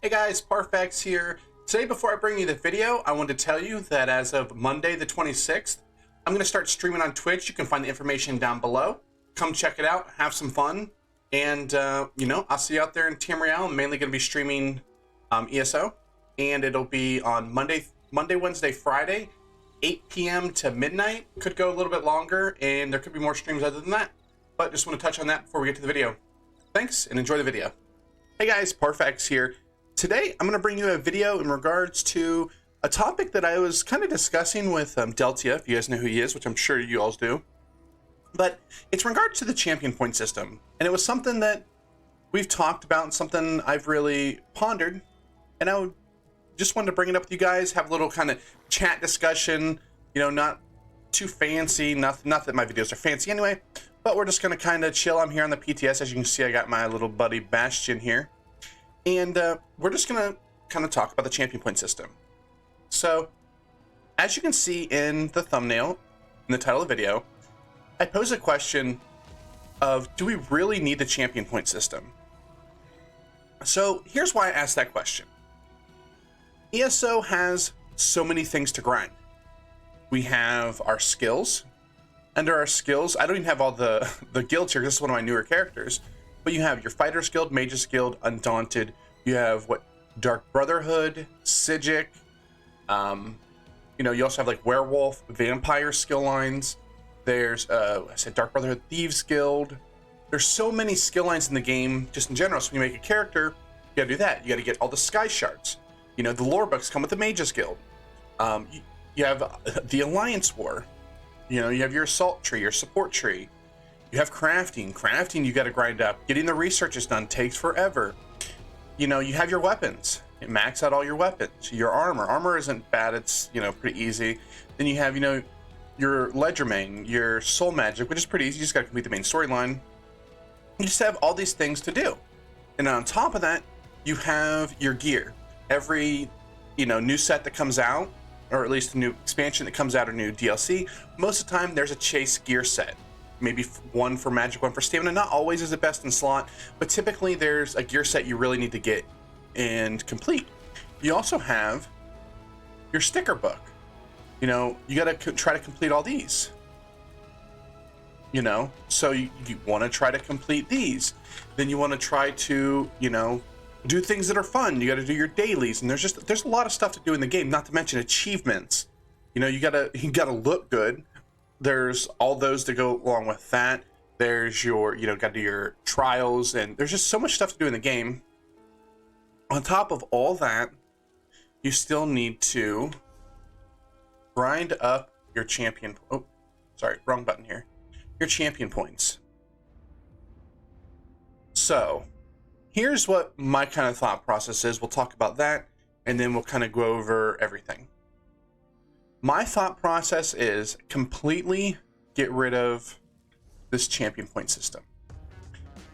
Hey guys, Parfax here. Today, before I bring you the video, I want to tell you that as of Monday the 26th, I'm going to start streaming on Twitch. You can find the information down below. Come check it out, have some fun, and I'll see you out there in Tamriel. I'm mainly going to be streaming ESO, and it'll be on Monday, Wednesday, Friday, 8 p.m. to midnight. Could go a little bit longer, and there could be more streams other than that, but just want to touch on that before we get to the video. Thanks, and enjoy the video. Hey guys, Parfax here. Today, I'm going to bring you a video in regards to a topic that I was kind of discussing with Deltia, if you guys know who he is, which I'm sure you all do. But it's in regards to the champion point system. And it was something that we've talked about and something I've really pondered. And I just wanted to bring it up with you guys, have a little kind of chat discussion, not too fancy, not that my videos are fancy anyway, but we're just going to kind of chill. I'm here on the PTS. As you can see, I got my little buddy Bastion here. And we're just going to kind of talk about the champion point system. So, as you can see in the thumbnail, in the title of the video, I pose a question of, do we really need the champion point system? So, here's why I asked that question. ESO has so many things to grind. We have our skills. Under our skills, I don't even have all the guilds here, this is one of my newer characters. But you have your Fighter's Guild, Mage's Guild, Undaunted. You have Dark Brotherhood, Psijic. You also have like Werewolf, Vampire skill lines. There's I said Dark Brotherhood, Thieves Guild. There's so many skill lines in the game, just in general. So when you make a character, you gotta do that. You gotta get all the Sky Shards. The lore books come with the Mage's Guild. You have the Alliance War. You have your Assault tree, your Support tree. You have crafting. Crafting you got to grind up. Getting the researches done takes forever. You have your weapons. You max out all your weapons. Your armor. Armor isn't bad. It's, pretty easy. Then you have, your Legerdemain, your Soul Magic, which is pretty easy. You just got to complete the main storyline. You just have all these things to do. And on top of that, you have your gear. Every, new set that comes out, or at least a new expansion that comes out or new DLC, most of the time there's a chase gear set. Maybe one for magic, one for stamina. Not always is it best in slot, but typically there's a gear set you really need to get and complete. You also have your sticker book. You got to try to complete all these. So you want to try to complete these. Then you want to try to, do things that are fun. You got to do your dailies, and there's a lot of stuff to do in the game. Not to mention achievements. You gotta look good. There's all those to go along with that. There's your, got to do your trials, and there's just so much stuff to do in the game. On top of all that, you still need to grind up your champion. Oh, sorry, wrong button here. Your champion points. So, here's what my kind of thought process is. We'll talk about that, and then we'll kind of go over everything. My thought process is completely get rid of this champion point system.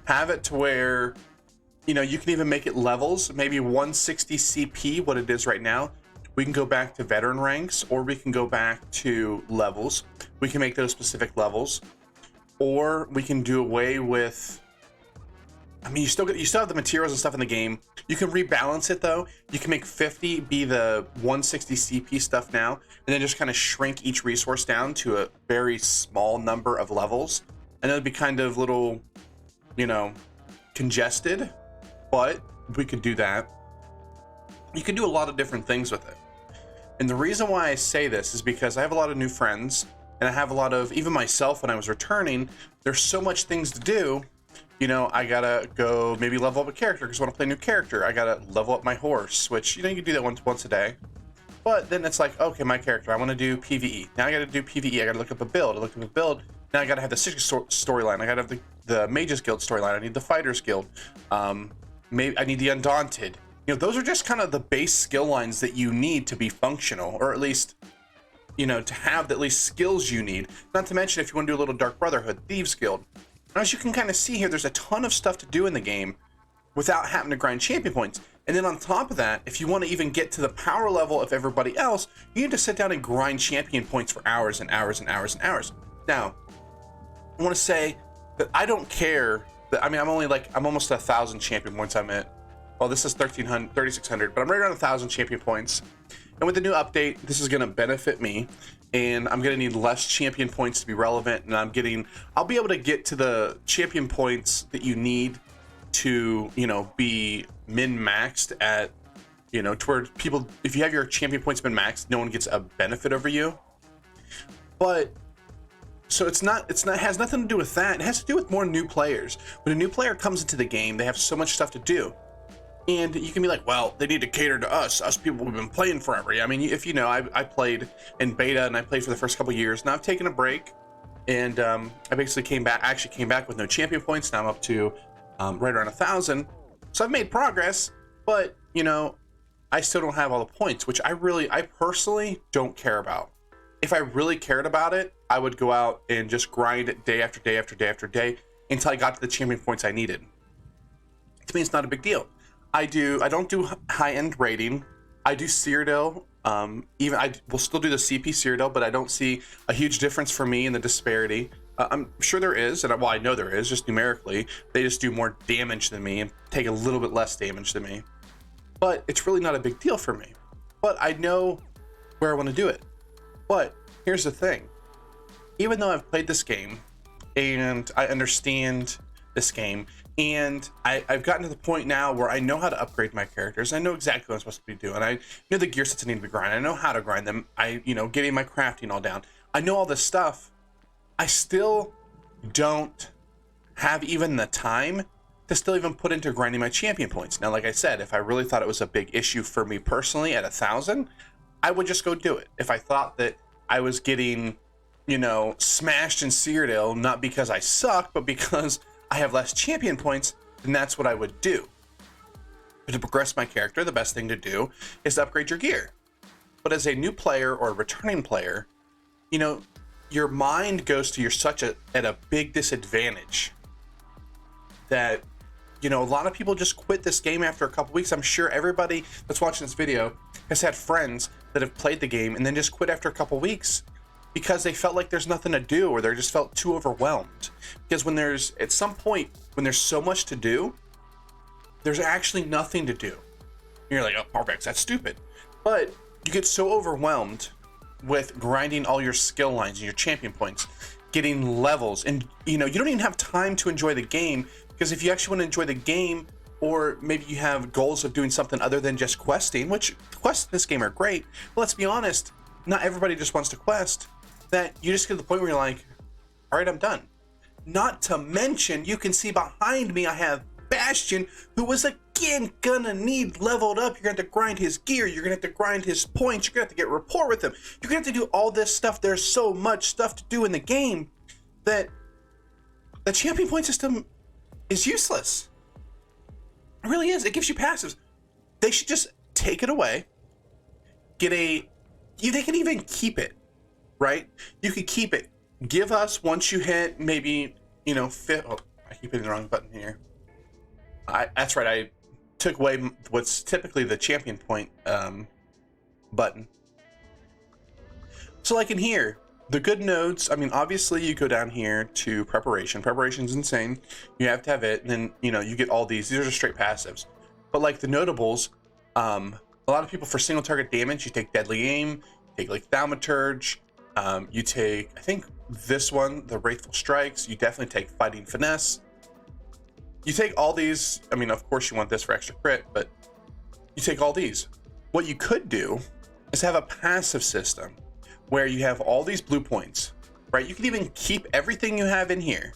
Have it to where, you can even make it levels, maybe 160 CP, what it is right now. We can go back to veteran ranks, or we can go back to levels. We can make those specific levels, or we can do away with, you still have the materials and stuff in the game. You can rebalance it though. You can make 50 be the 160 CP stuff now, and then just kind of shrink each resource down to a very small number of levels. And it would be kind of little, congested, but we could do that. You can do a lot of different things with it. And the reason why I say this is because I have a lot of new friends, and I have a lot of, even myself when I was returning, there's so much things to do. I gotta go maybe level up a character because I want to play a new character. I gotta level up my horse, which, you can do that once a day. But then it's like, okay, my character, I want to do PvE. Now I gotta do PvE. I gotta look up a build. I look up a build. Now I gotta have the Psijic storyline. I gotta have the Mage's Guild storyline. I need the Fighter's Guild. Maybe I need the Undaunted. Those are just kind of the base skill lines that you need to be functional, or at least, to have at least skills you need. Not to mention if you want to do a little Dark Brotherhood, Thieves Guild. As you can kind of see here, there's a ton of stuff to do in the game without having to grind champion points. And then on top of that, if you want to even get to the power level of everybody else, you need to sit down and grind champion points for hours and hours and hours and hours. Now, I want to say that I don't care that, I'm almost at 1,000 champion points. I'm at Well, this is 1300, 3600, but I'm right around 1,000 champion points. And with the new update, this is going to benefit me, and I'm going to need less champion points to be relevant. And I'll be able to get to the champion points that you need to, be min-maxed at, to where people, if you have your champion points min-maxed, no one gets a benefit over you. But so it has nothing to do with that. It has to do with more new players. When a new player comes into the game, they have so much stuff to do. And you can be like, well, they need to cater to us people who've been playing forever. I mean, if you know, I played in beta and I played for the first couple of years. Now I've taken a break, and I basically came back. I actually came back with no champion points. Now I'm up to right around 1,000. So I've made progress, but I still don't have all the points, which I personally don't care about. If I really cared about it, I would go out and just grind it day after day after day after day until I got to the champion points I needed. To me, it's not a big deal. I don't do high-end rating. I do Cyrodiil. I will still do the CP Cyrodiil, but I don't see a huge difference for me in the disparity. I'm sure there is, and I know there is, just numerically. They just do more damage than me and take a little bit less damage than me. But it's really not a big deal for me. But I know where I want to do it. But here's the thing. Even though I've played this game and I understand this game, and I've gotten to the point now where I know how to upgrade my characters. I know exactly what I'm supposed to be doing. I know the gear sets that need to be grinded. I know how to grind them. Getting my crafting all down. I know all this stuff. I still don't have even the time to still even put into grinding my champion points. Now, like I said, if I really thought it was a big issue for me personally at 1,000, I would just go do it. If I thought that I was getting, smashed in Cyrodiil, not because I suck, but because I have less champion points, then that's what I would do. But to progress my character, the best thing to do is to upgrade your gear. But as a new player or a returning player, your mind goes to at a big disadvantage. That, a lot of people just quit this game after a couple weeks. I'm sure everybody that's watching this video has had friends that have played the game and then just quit after a couple weeks because they felt like there's nothing to do, or they just felt too overwhelmed. Because at some point when there's so much to do, there's actually nothing to do. And you're like, oh, Parfax, that's stupid. But you get so overwhelmed with grinding all your skill lines and your champion points, getting levels, and you don't even have time to enjoy the game. Because if you actually want to enjoy the game, or maybe you have goals of doing something other than just questing, which quests in this game are great, but let's be honest, not everybody just wants to quest. That you just get to the point where you're like, all right, I'm done. Not to mention, you can see behind me I have Bastion, who was again gonna need leveled up. You're gonna have to grind his gear, you're gonna have to grind his points, you're gonna have to get rapport with him, you're gonna have to do all this stuff. There's so much stuff to do in the game that the champion point system is useless. It really is. It gives you passives. They should just take it away. They can even keep it, right? You could keep it. Give us, once you hit maybe, I keep hitting the wrong button here. That's right. I took away what's typically the champion point button. So like in here, the good nodes, obviously you go down here to preparation. Preparation's insane. You have to have it, and then, you get all these. These are just straight passives. But like the notables, a lot of people, for single target damage, you take Deadly Aim, you take like Thaumaturge, you take, I think this one, the Wraithful Strikes, you definitely take Fighting Finesse. You take all these, of course you want this for extra crit, but you take all these. What you could do is have a passive system where you have all these blue points, right? You can even keep everything you have in here,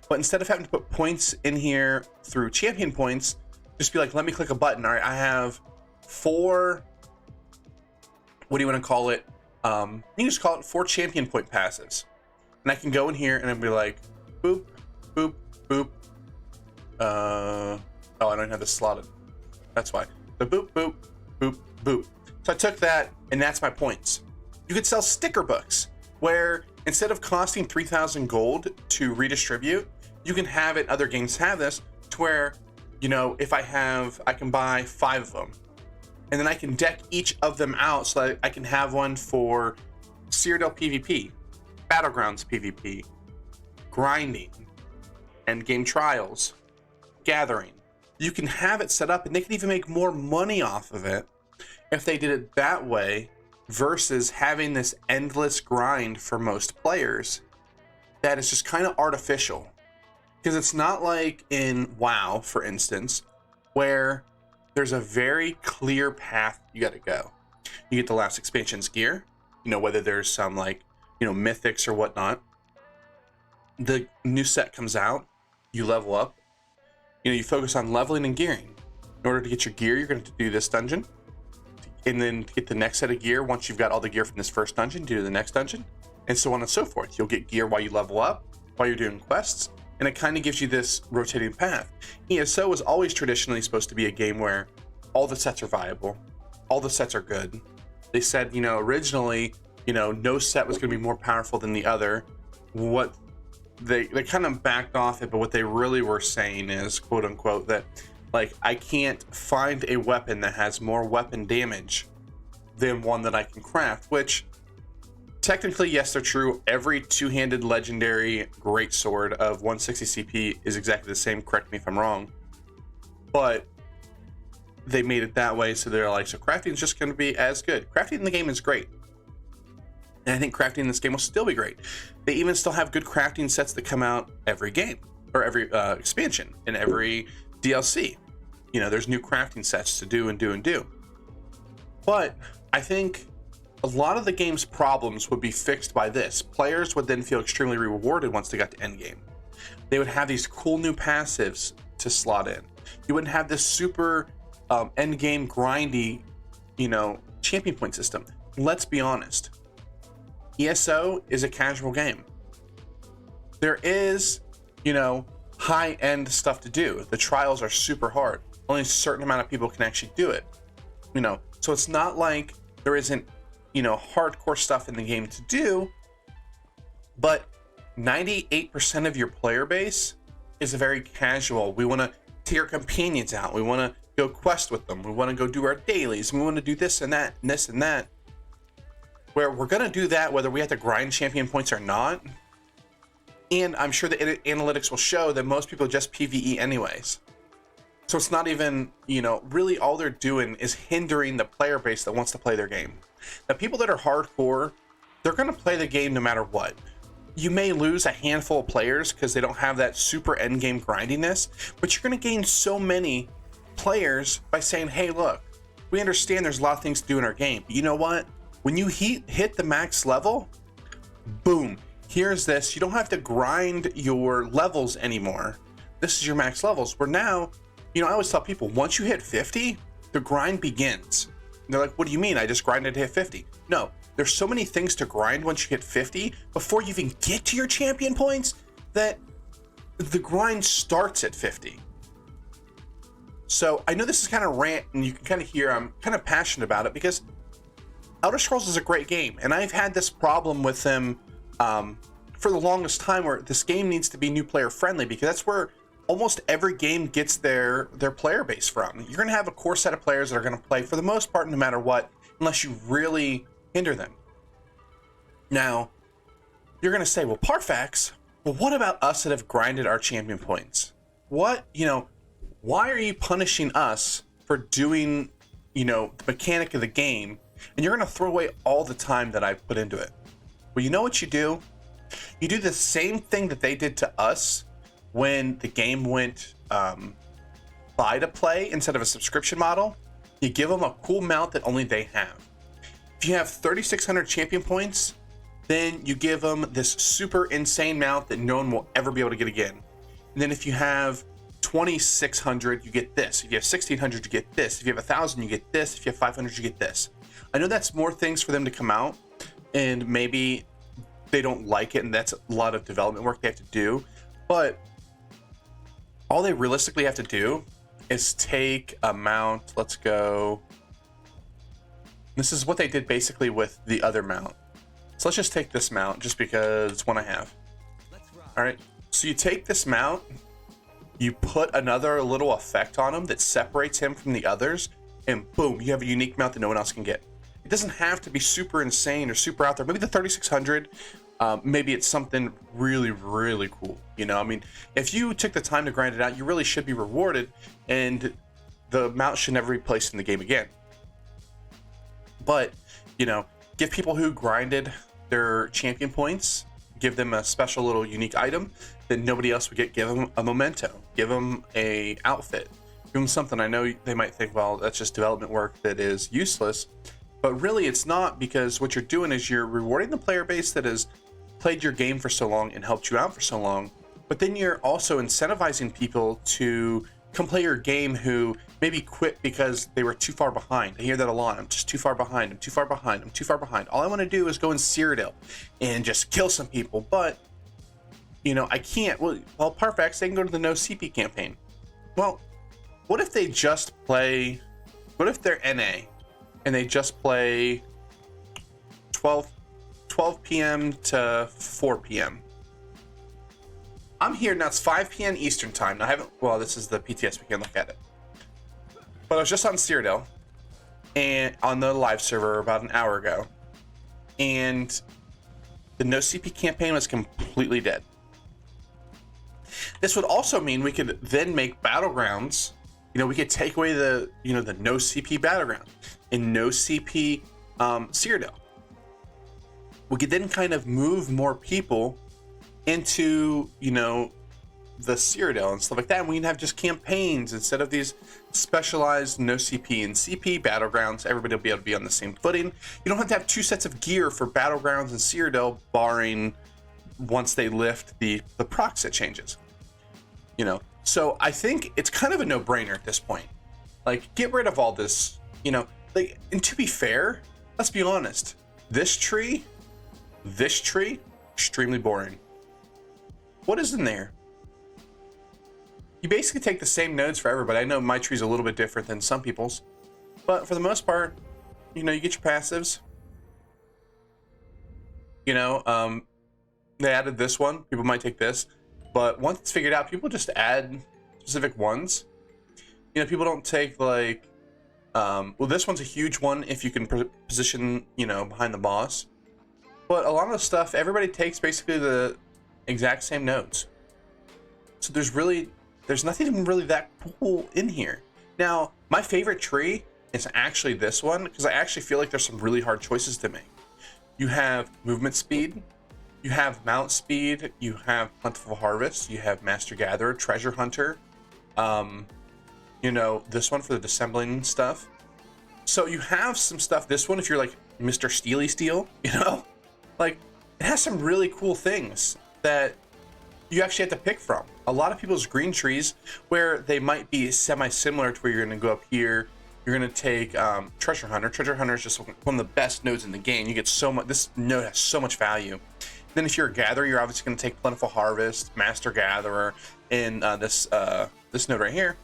but instead of having to put points in here through champion points, just be like, let me click a button. All right, I have 4, what do you want to call it? You can just call it 4 champion point passives. And I can go in here and I'll be like, boop, boop, boop. Oh, I don't have this slotted. That's why. So boop, boop, boop, boop. So I took that, and that's my points. You could sell sticker books, where instead of costing 3,000 gold to redistribute, you can have it, other games have this, to where, if I can buy 5 of them. And then I can deck each of them out so that I can have one for Cyrodiil PvP, Battlegrounds PvP, grinding, endgame trials, gathering, You can have it set up and they can even make more money off of it if they did it that way versus having this endless grind for most players that is just kind of artificial. Because it's not like in WoW, for instance, where there's a very clear path you got to go. You get the last expansion's gear, whether there's some mythics or whatnot. The new set comes out, you level up, you focus on leveling and gearing. In order to get your gear, you're going to do this dungeon. And then to get the next set of gear, once you've got all the gear from this first dungeon, do the next dungeon, and so on and so forth. You'll get gear while you level up, while you're doing quests, and it kind of gives you this rotating path. ESO was always traditionally supposed to be a game where all the sets are viable, all the sets are good. They said, originally, no set was going to be more powerful than the other. What they kind of backed off it, but what they really were saying is, quote unquote, that I can't find a weapon that has more weapon damage than one that I can craft, which technically, yes, they're true. Every two-handed legendary greatsword of 160 CP is exactly the same. Correct me if I'm wrong. But they made it that way, so they're so crafting is just going to be as good. Crafting in the game is great. And I think crafting in this game will still be great. They even still have good crafting sets that come out every game, or every expansion, and every DLC. There's new crafting sets to do and do and do. But I think a lot of the game's problems would be fixed by this. Players would then feel extremely rewarded once they got to endgame. They would have these cool new passives to slot in. You wouldn't have this super endgame grindy, champion point system. Let's be honest. ESO is a casual game. There is, high-end stuff to do. The trials are super hard. Only a certain amount of people can actually do it. So it's not like there isn't, hardcore stuff in the game to do, but 98% of your player base is a very casual. We want to take our companions out. We want to go quest with them. We want to go do our dailies. We want to do this and that and this and that. Where we're going to do that whether we have to grind champion points or not. And I'm sure the analytics will show that most people just PvE anyways. So it's not even, really all they're doing is hindering the player base that wants to play their game. The people that are hardcore, they're going to play the game no matter what. You may lose a handful of players because they don't have that super endgame grindiness, but you're going to gain so many players by saying, hey, look, we understand there's a lot of things to do in our game, but you know what? When you hit the max level, boom, here's this. You don't have to grind your levels anymore. This is your max levels. Where now, I always tell people, once you hit 50, the grind begins. And they're like, what do you mean? I just grinded to hit 50. No, there's so many things to grind once you hit 50 before you even get to your champion points that the grind starts at 50. So I know this is kind of rant, and you can kind of hear I'm kind of passionate about it because Elder Scrolls is a great game, and I've had this problem with them for the longest time where this game needs to be new player friendly because that's where almost every game gets their player base from. You're going to have a core set of players that are going to play for the most part no matter what, unless you really hinder them. Now, you're going to say, well, Parfax, well, what about us that have grinded our champion points? What, why are you punishing us for doing, the mechanic of the game, and you're going to throw away all the time that I put into it? Well, you know what you do? You do the same thing that they did to us when the game went buy to play instead of a subscription model. You give them a cool mount that only they have. If you have 3,600 champion points, then you give them this super insane mount that no one will ever be able to get again. And then if you have 2,600, you get this. If you have 1,600, you get this. If you have 1,000, you get this. If you have 500, you get this. I know that's more things for them to come out, and maybe they don't like it, and that's a lot of development work they have to do. But all they realistically have to do is take a mount. Let's go. This is what they did basically with the other mount. So let's just take this mount just because it's one I have. All right. So you take this mount, you put another little effect on him that separates him from the others, and boom, you have a unique mount that no one else can get. It doesn't have to be super insane or super out there. Maybe the 3,600 maybe it's something really, really cool. You know, I mean, if you took the time to grind it out, you really should be rewarded, and the amount should never be placed in the game again. But, you know, give people who grinded their champion points, give them a special little unique item that nobody else would get. Give them a memento, give them a outfit, give them something. I know they might think, well, that's just development work that is useless, but really it's not, because what you're doing is you're rewarding the player base that has played your game for so long and helped you out for so long, but then you're also incentivizing people to come play your game who maybe quit because they were too far behind. I hear that a lot. I'm just too far behind. I'm too far behind. I'm too far behind. All I want to do is go in Cyrodiil and just kill some people. But, you know, I can't. Well, Parfax, they can go to the no CP campaign. Well, what if they just play, what if they're NA and they just play 12 p.m. to 4 p.m.? I'm here now. It's 5 p.m. Eastern time. Now, I haven't. Well, this is the PTS. We can look at it. But I was just on Cyrodiil and on the live server about an hour ago, and the no CP campaign was completely dead. This would also mean we could then make battlegrounds. You know, we could take away the the no CP battleground and no CP Cyrodiil. We could then kind of move more people into, you know, the Cyrodiil and stuff like that, and we can have just campaigns instead of these specialized no CP and CP battlegrounds. Everybody will be able to be on the same footing. You don't have to have two sets of gear for battlegrounds and Cyrodiil, barring once they lift the proc set changes. You know, so I think it's kind of a no-brainer at this point. Like, get rid of all this, you know. Like, and to be fair, let's be honest. This tree, extremely boring. What is in there? You basically take the same nodes for everybody. I know my tree's a little bit different than some people's, but for the most part, you know, you get your passives. You know, they added this one. People might take this, but once it's figured out, people just add specific ones. You know, people don't take like, well, this one's a huge one if you can position, you know, behind the boss. But a lot of the stuff, everybody takes basically the exact same nodes. So there's nothing even really that cool in here. Now, my favorite tree is actually this one, because I actually feel like there's some really hard choices to make. You have movement speed, you have mount speed, you have plentiful harvest, you have master gatherer, treasure hunter, you know, this one for the dissembling stuff. So you have some stuff. This one, if you're like Mr. Steely Steel, you know, like, it has some really cool things that you actually have to pick from. A lot of people's green trees, where they might be semi-similar to where you're going to go up here, you're going to take treasure hunter. Treasure hunter is just one of the best nodes in the game. You get so much. This node has so much value. Then if you're a gatherer, you're obviously going to take plentiful harvest, master gatherer, and this node right here.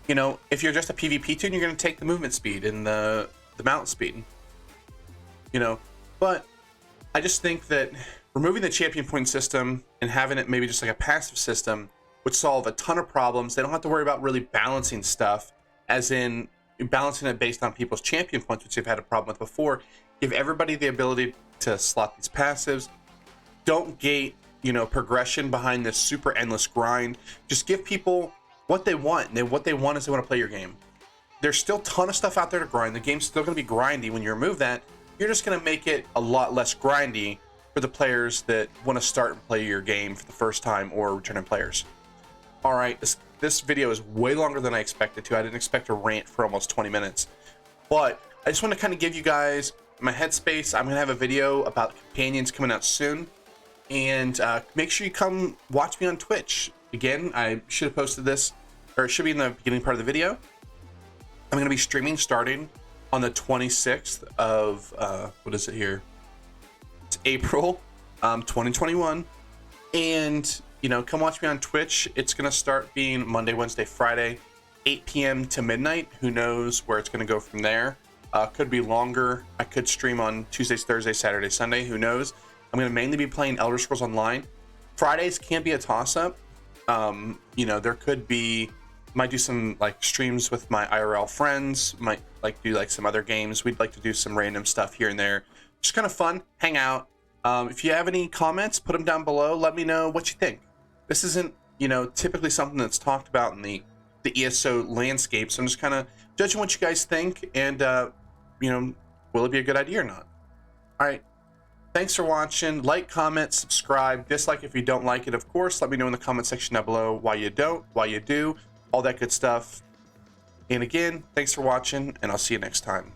You know, if you're just a PvP tune, you're going to take the movement speed and the mount speed. You know, but I just think that removing the champion point system and having it maybe just like a passive system would solve a ton of problems. They don't have to worry about really balancing stuff, as in balancing it based on people's champion points, which they've had a problem with before. Give everybody the ability to slot these passives. Don't gate, you know, progression behind this super endless grind. Just give people what they want. And what they want is they want to play your game. There's still a ton of stuff out there to grind. The game's still going to be grindy. When you remove that, you're just going to make it a lot less grindy for the players that want to start and play your game for the first time, or returning players. All right, this video is way longer than I expected to. I didn't expect to rant for almost 20 minutes. But I just want to kind of give you guys my headspace. I'm going to have a video about companions coming out soon. And make sure you come watch me on Twitch. Again, I should have posted this, or it should be in the beginning part of the video. I'm going to be streaming starting on the 26th of, what is it here? It's April 2021. And, you know, come watch me on Twitch. It's going to start being Monday, Wednesday, Friday, 8 p.m. to midnight. Who knows where it's going to go from there. Could be longer. I could stream on Tuesdays, Thursdays, Saturday, Sunday. Who knows? I'm going to mainly be playing Elder Scrolls Online. Fridays can be a toss-up. You know, there could be, might do some like streams with my IRL friends, might like do like some other games. We'd like to do some random stuff here and there. Just kind of fun, hang out, If you have any comments, put them down below. Let me know what you think. This isn't, typically something that's talked about in the ESO landscape. So I'm just kind of judging what you guys think, and will it be a good idea or not? All right. Thanks for watching. Like, comment, subscribe, dislike if you don't like it. Of course, let me know in the comment section down below why you don't, why you do, all that good stuff. And again, thanks for watching, and I'll see you next time.